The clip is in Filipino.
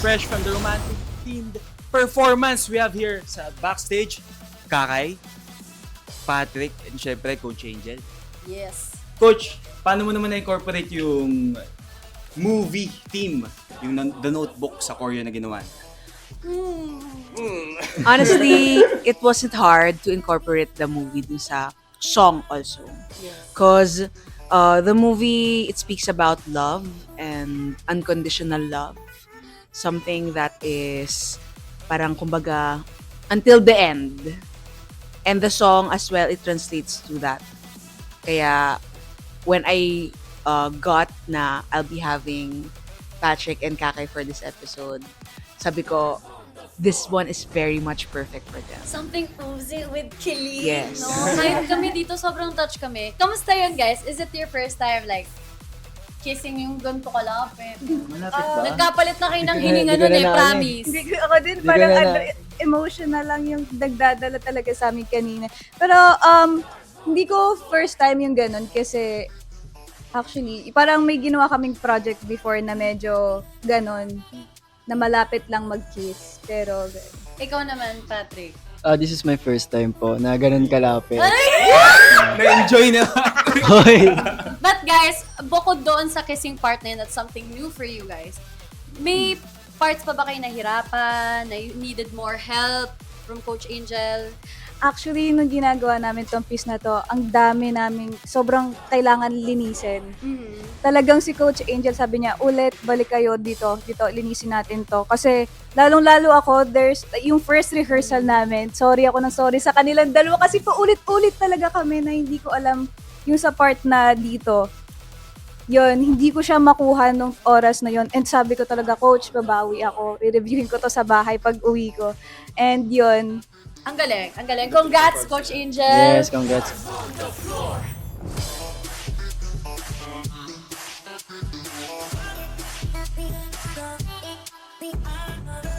Fresh from the romantic themed performance we have here sa backstage, Kakay, Patrick, and syempre Coach Angel. Yes. Coach, paano mo naman na-incorporate yung movie theme, yung The Notebook sa choreo na ginawa? Honestly, it wasn't hard to incorporate the movie dun sa song also. Because the movie, it speaks about love and unconditional love. Something that is parang kumbaga until the end. And the song as well, it translates to that. Kaya when I got na I'll be having Patrick and Kakay for this episode, sabi ko, this one is very much perfect for them. Something oozing with kilig. Yes. No? Kahit kami dito, sobrang touch kami. Kamusta yun, guys? Is it your first time, like, kissing yung ganito kalapit? Malapit ba? Nagkapalit na kayo ng hininga Hindi ko nun na eh, naano eh. promise. Hindi ko, ako din, Hindi parang ko na- ano, emotional lang yung nagdadala talaga sa amin kanina. Pero, hindi ko first time yung ganun kasi, actually, parang may ginawa kaming project before na medyo ganun, na malapit lang mag-kiss. Pero, Ikaw naman, Patrick. This is my first time po na ganun kalapit. Na-enjoy na. Hoy! But guys, bukod doon sa kissing part na yun, that's something new for you guys. May parts pa ba kayo nahirapan, na you needed more help from Coach Angel? actually, nung ginagawa namin tong piece na to, ang dami namin, sobrang kailangan linisin. Talagang si Coach Angel sabi niya, ulit, balik kayo dito, linisin natin to. Kasi, lalong-lalo ako, there's, yung first rehearsal namin, sorry ako ng sorry sa kanilang dalawa kasi paulit-ulit talaga kami na hindi ko alam yung sa part na dito. Yun, hindi ko siya makuha nung oras na yun. And sabi ko talaga, Coach, babawi ako. I-reviewin ko to sa bahay pag uwi ko. And yun, Ang galing, ang galing. Congrats, Coach Angel! Yes, congrats. The